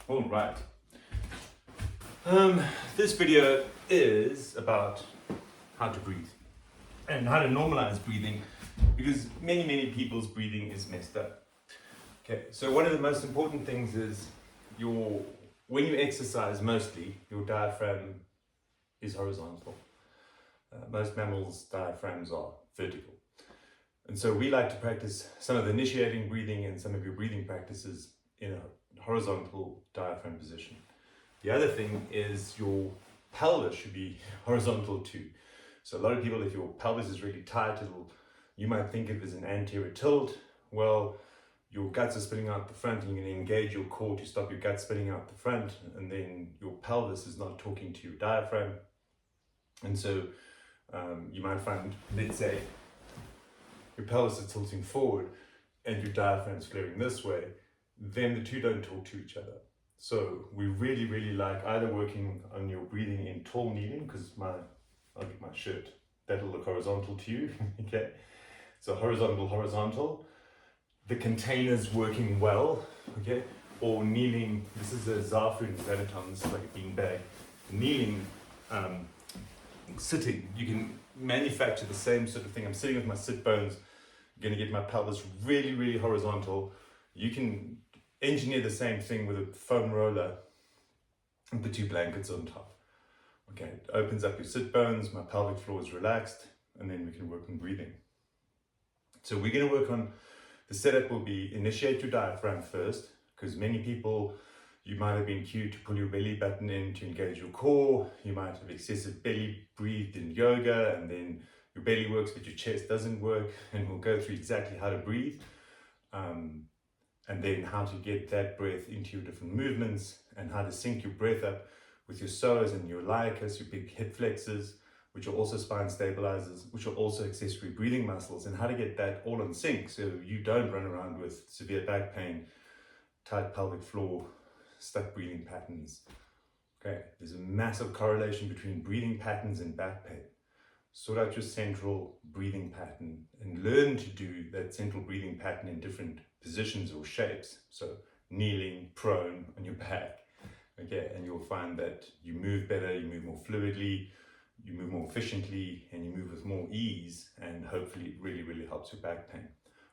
All right. This video is about how to breathe and how to normalize breathing, because many people's breathing is messed up. Okay, so one of the most important things is when you exercise, mostly your diaphragm is horizontal. Most mammals' diaphragms are vertical. And so we like to practice some of the initiating breathing and some of your breathing practices in a horizontal diaphragm position. The other thing is your pelvis should be horizontal too. So a lot of people, if your pelvis is really tight, you might think of it as an anterior tilt. Well, your guts are spitting out the front, and you're going to engage your core to stop your guts spitting out the front, and then your pelvis is not talking to your diaphragm. And so you might find, let's say, your pelvis is tilting forward and your diaphragm is flaring this way, then the two don't talk to each other. So we really like either working on your breathing in tall kneeling, because I'll get my shirt, that'll look horizontal to you, okay? So horizontal. The container's working well, okay? Or kneeling, this is a Zafru Xanaton, this is like a beanbag. Kneeling, sitting, you can manufacture the same sort of thing. I'm sitting with my sit bones, I'm gonna get my pelvis really horizontal. You can engineer the same thing with a foam roller and put 2 blankets on top. Okay, it opens up your sit bones, my pelvic floor is relaxed, and then we can work on breathing. So we're gonna work on, the setup will be initiate your diaphragm first, because many people, you might have been cued to pull your belly button in to engage your core. You might have excessive belly breathed in yoga, and then your belly works but your chest doesn't work, and we'll go through exactly how to breathe. And then how to get that breath into your different movements, and how to sync your breath up with your psoas and your iliacus, your big hip flexors, which are also spine stabilizers, which are also accessory breathing muscles, and how to get that all in sync so you don't run around with severe back pain, tight pelvic floor, stuck breathing patterns. Okay, there's a massive correlation between breathing patterns and back pain. Sort out your central breathing pattern and learn to do that central breathing pattern in different positions or shapes. So kneeling, prone, on your back. Okay, and you'll find that you move better, you move more fluidly, you move more efficiently, and you move with more ease, and hopefully it really helps your back pain.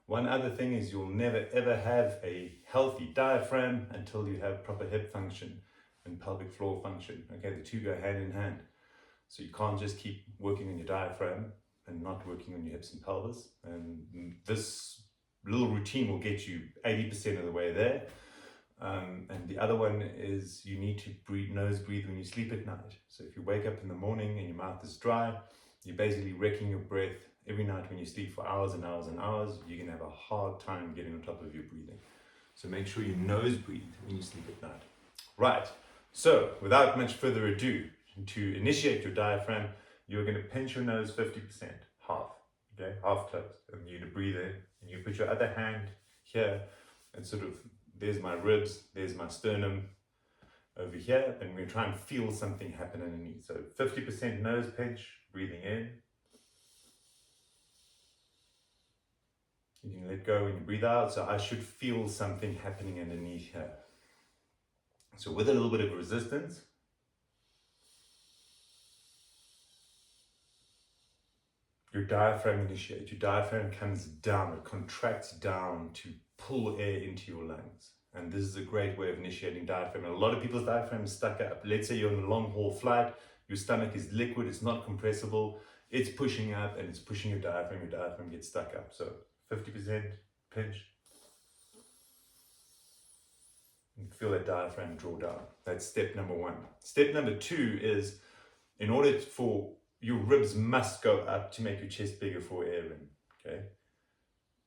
One other thing is you'll never ever have a healthy diaphragm until you have proper hip function and pelvic floor function. Okay, the two go hand in hand. So you can't just keep working on your diaphragm and not working on your hips and pelvis. And this little routine will get you 80% of the way there. And the other one is you need to nose breathe when you sleep at night. So if you wake up in the morning and your mouth is dry, you're basically wrecking your breath every night when you sleep for hours and hours and hours. You're gonna have a hard time getting on top of your breathing. So make sure you nose breathe when you sleep at night. Right, so without much further ado, to initiate your diaphragm, you're going to pinch your nose 50%, half, okay, half closed, and you're going to breathe in, and you put your other hand here, and sort of, there's my ribs, there's my sternum over here, and we're going to try and feel something happen underneath. So 50% nose pinch, breathing in. You can let go when you breathe out, so I should feel something happening underneath here. So with a little bit of resistance, your diaphragm initiates, your diaphragm comes down, it contracts down to pull air into your lungs. And this is a great way of initiating diaphragm. And a lot of people's diaphragm is stuck up. Let's say you're on a long haul flight, your stomach is liquid, it's not compressible, it's pushing up and it's pushing your diaphragm gets stuck up. So 50% pinch. And feel that diaphragm draw down. That's step number 1. Step number 2 is, in order for your ribs must go up to make your chest bigger for air in, okay?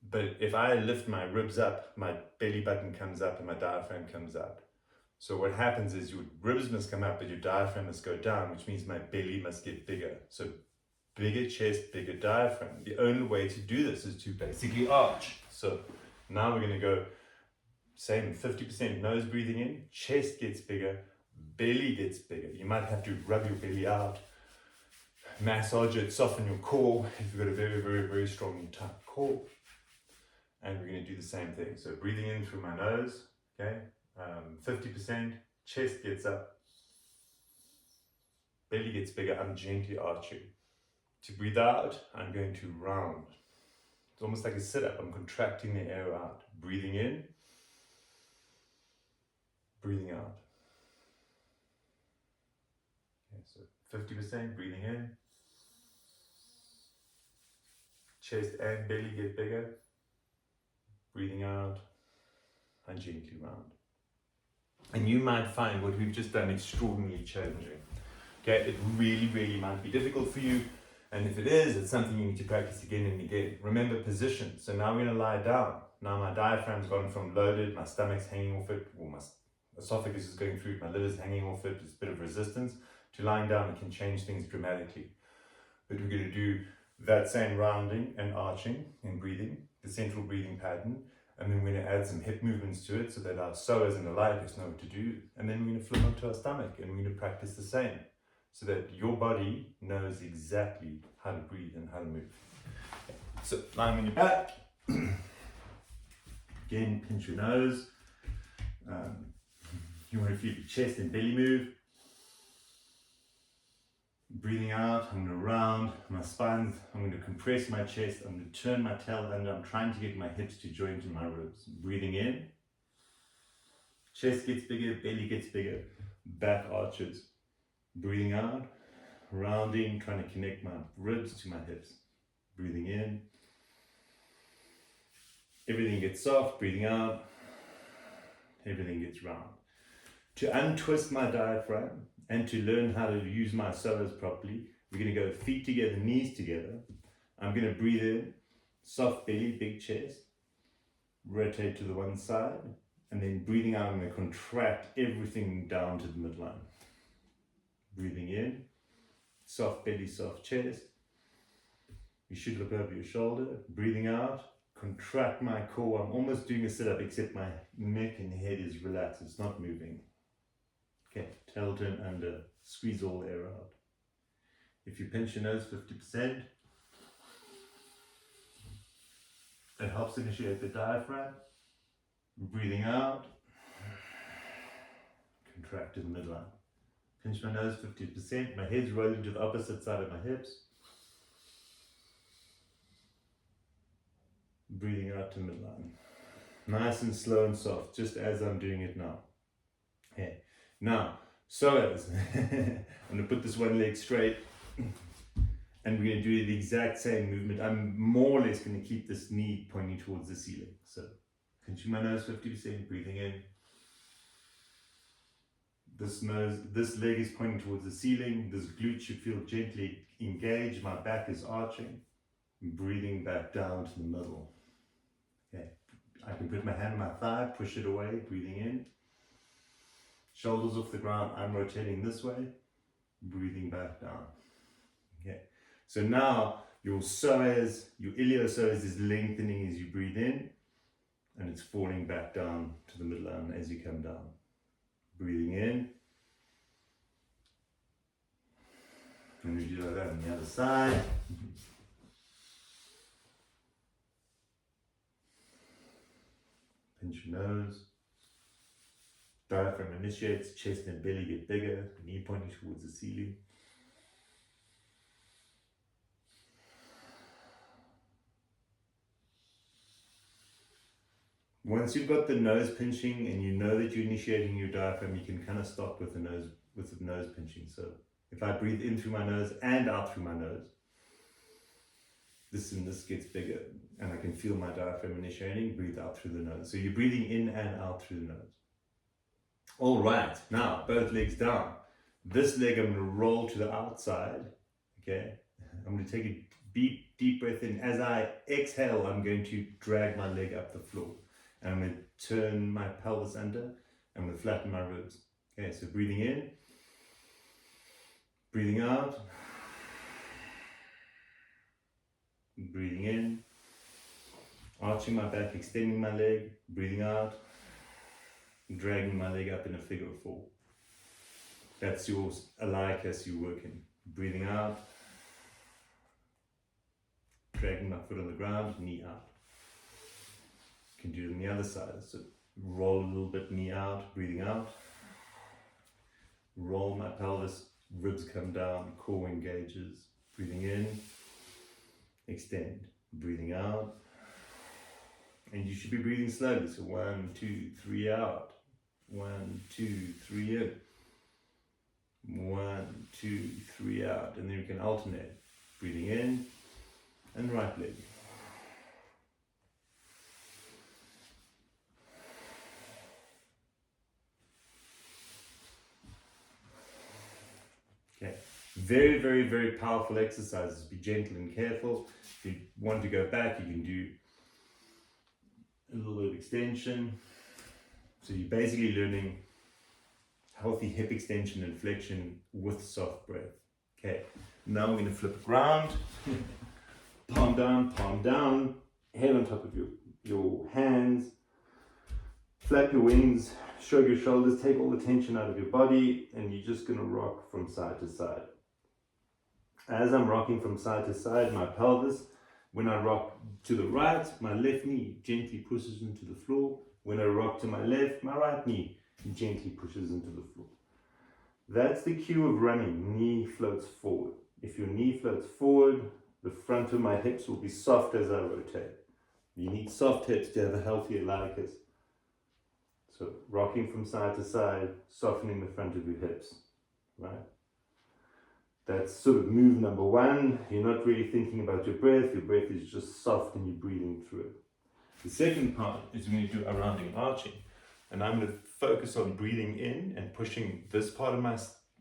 But if I lift my ribs up, my belly button comes up and my diaphragm comes up. So what happens is your ribs must come up, but your diaphragm must go down, which means my belly must get bigger. So bigger chest, bigger diaphragm. The only way to do this is to basically arch. So now we're gonna go, same 50% nose breathing in, chest gets bigger, belly gets bigger. You might have to rub your belly out, massage it, soften your core if you've got a very strong tight core. And we're going to do the same thing. So breathing in through my nose, okay, 50%, chest gets up, belly gets bigger, I'm gently arching. To breathe out, I'm going to round. It's almost like a sit-up, I'm contracting the air out. Breathing in, breathing out. Okay, so 50% breathing in, chest and belly get bigger, breathing out, and gently round. And you might find what we've just done extraordinarily challenging. Okay, it really might be difficult for you, and if it is, it's something you need to practice again and again. Remember position. So now we're going to lie down. Now my diaphragm's gone from loaded, my stomach's hanging off it, or my esophagus is going through it, my liver's hanging off it, there's a bit of resistance. To lying down, it can change things dramatically. But we're going to do that same rounding and arching and breathing, the central breathing pattern, and then we're going to add some hip movements to it so that our psoas and the iliacus know what to do, and then we're going to flip onto our stomach and we're going to practice the same so that your body knows exactly how to breathe and how to move. So lying on your back, again pinch your nose, you want to feel your chest and belly move. Breathing out, I'm going to round my spine, I'm going to compress my chest, I'm going to turn my tail under, I'm trying to get my hips to join to my ribs. Breathing in, chest gets bigger, belly gets bigger, back arches. Breathing out, rounding, trying to connect my ribs to my hips. Breathing in, everything gets soft. Breathing out, everything gets round. To untwist my diaphragm and to learn how to use my psoas properly, we're going to go feet together, knees together. I'm going to breathe in, soft belly, big chest, rotate to the one side, and then breathing out, I'm going to contract everything down to the midline. Breathing in, soft belly, soft chest. You should look over your shoulder. Breathing out, contract my core. I'm almost doing a sit-up except my neck and head is relaxed, it's not moving. Okay, tail turn under, squeeze all air out. If you pinch your nose 50%, it helps initiate the diaphragm. Breathing out, contract to the midline. Pinch my nose 50%, my head's rolling to the opposite side of my hips. Breathing out to midline. Nice and slow and soft, just as I'm doing it now. Okay. Now, psoas. I'm going to put this one leg straight and we're going to do the exact same movement. I'm more or less going to keep this knee pointing towards the ceiling. So, pinching my nose 50%, breathing in. This leg is pointing towards the ceiling. This glute should feel gently engaged. My back is arching. Breathing back down to the middle. Okay. I can put my hand on my thigh, push it away, breathing in. Shoulders off the ground, I'm rotating this way, breathing back down. Okay. So now your psoas, your iliopsoas is lengthening as you breathe in, and it's falling back down to the midline as you come down. Breathing in. And we do like that on the other side. Pinch your nose. Diaphragm initiates, chest and belly get bigger, knee pointing towards the ceiling. Once you've got the nose pinching and you know that you're initiating your diaphragm, you can kind of stop with the nose pinching. So if I breathe in through my nose and out through my nose, this and this gets bigger and I can feel my diaphragm initiating, breathe out through the nose. So you're breathing in and out through the nose. All right, now both legs down. This leg I'm going to roll to the outside, okay? I'm going to take a deep breath in. As I exhale, I'm going to drag my leg up the floor. And I'm going to turn my pelvis under. I'm going to flatten my ribs. Okay, so breathing in, breathing out, breathing in, arching my back, extending my leg, breathing out, dragging my leg up in a figure of four. That's your iliacus you're working. Breathing out, dragging my foot on the ground, knee out. You can do it on the other side. So roll a little bit, knee out, breathing out. Roll my pelvis, ribs come down, core engages. Breathing in, extend, breathing out. And you should be breathing slowly, so 1, 2, 3 out. 1, 2, 3 in. 1, 2, 3 out. And then you can alternate. Breathing in and right leg. Okay. Very, very, very powerful exercises. Be gentle and careful. If you want to go back, you can do a little bit of extension. So you're basically learning healthy hip extension and flexion with soft breath. Okay, now we're going to flip it around. Palm down, head on top of your hands. Flap your wings, shrug your shoulders, take all the tension out of your body, and you're just going to rock from side to side. As I'm rocking from side to side, my pelvis, when I rock to the right, my left knee gently pushes into the floor. When I rock to my left, my right knee gently pushes into the floor. That's the cue of running. Knee floats forward. If your knee floats forward, the front of my hips will be soft as I rotate. You need soft hips to have a healthy iliacus. So rocking from side to side, softening the front of your hips, right? That's sort of move number one. You're not really thinking about your breath is just soft and you're breathing through it. The second part is we're going to do a rounding arching. And I'm going to focus on breathing in and pushing this part of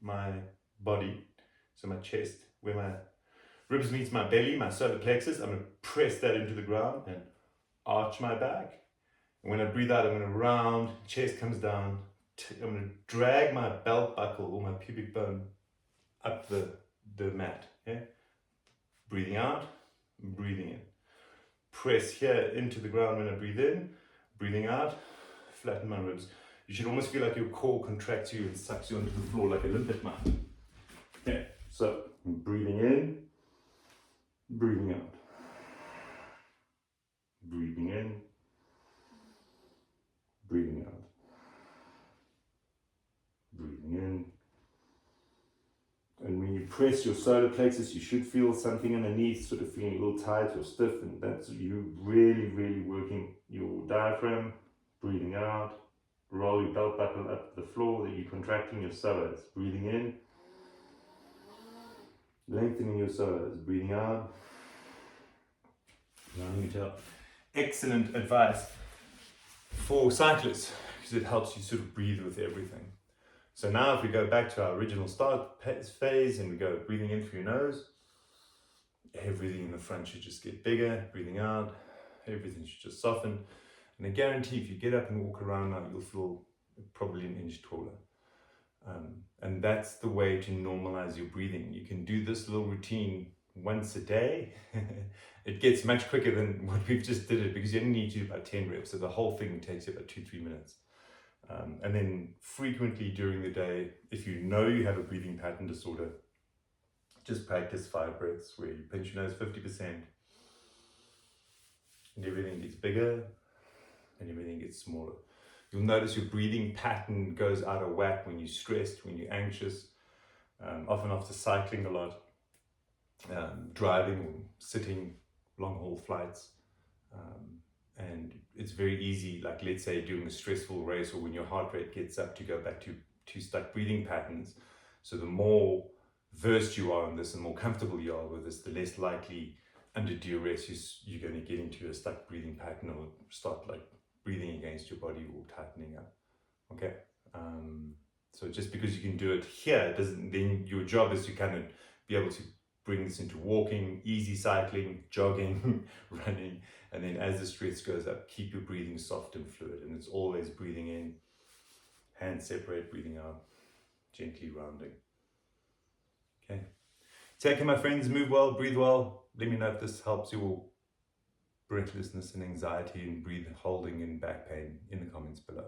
my body, so my chest, where my ribs meets my belly, my solar plexus. I'm going to press that into the ground and arch my back. And when I breathe out, I'm going to round, chest comes down. I'm going to drag my belt buckle or my pubic bone up the mat. Okay? Breathing out, breathing in. Press here into the ground when I breathe in, breathing out, flatten my ribs. You should almost feel like your core contracts you and sucks you onto the floor like a limpet mouth. Okay, so breathing in, breathing out. Breathing in, breathing out. Breathing in. And when you press your solar plexus, you should feel something underneath, sort of feeling a little tight or stiff, and that's you really, really working your diaphragm. Breathing out, roll your belt buckle up the floor, that you're contracting your psoas. Breathing in, lengthening your psoas. Breathing out, rounding it up. Excellent advice for cyclists, because it helps you sort of breathe with everything. So now if we go back to our original start phase and we go breathing in through your nose, everything in the front should just get bigger. Breathing out, everything should just soften. And I guarantee if you get up and walk around now, you'll feel probably an inch taller. And that's the way to normalize your breathing. You can do this little routine once a day. It gets much quicker than what we've just did it, because you only need to do about 10 reps. So the whole thing takes you about 2-3 minutes. And then frequently during the day, if you know you have a breathing pattern disorder, just practice 5 breaths where you pinch your nose 50% and everything gets bigger and everything gets smaller. You'll notice your breathing pattern goes out of whack when you're stressed, when you're anxious, often after cycling a lot, driving or sitting long haul flights. And it's very easy, like let's say during a stressful race or when your heart rate gets up, to go back to stuck breathing patterns. So the more versed you are in this and more comfortable you are with this, the less likely under duress you're going to get into a stuck breathing pattern or start like breathing against your body or tightening up. Okay, so just because you can do it here doesn't, then your job is to kind of be able to bring this into walking, easy cycling, jogging, running, and then as the stress goes up, keep your breathing soft and fluid. And it's always breathing in, hands separate, breathing out, gently rounding. Okay. Take care, my friends. Move well, breathe well. Let me know if this helps your breathlessness and anxiety and breathe holding and back pain in the comments below.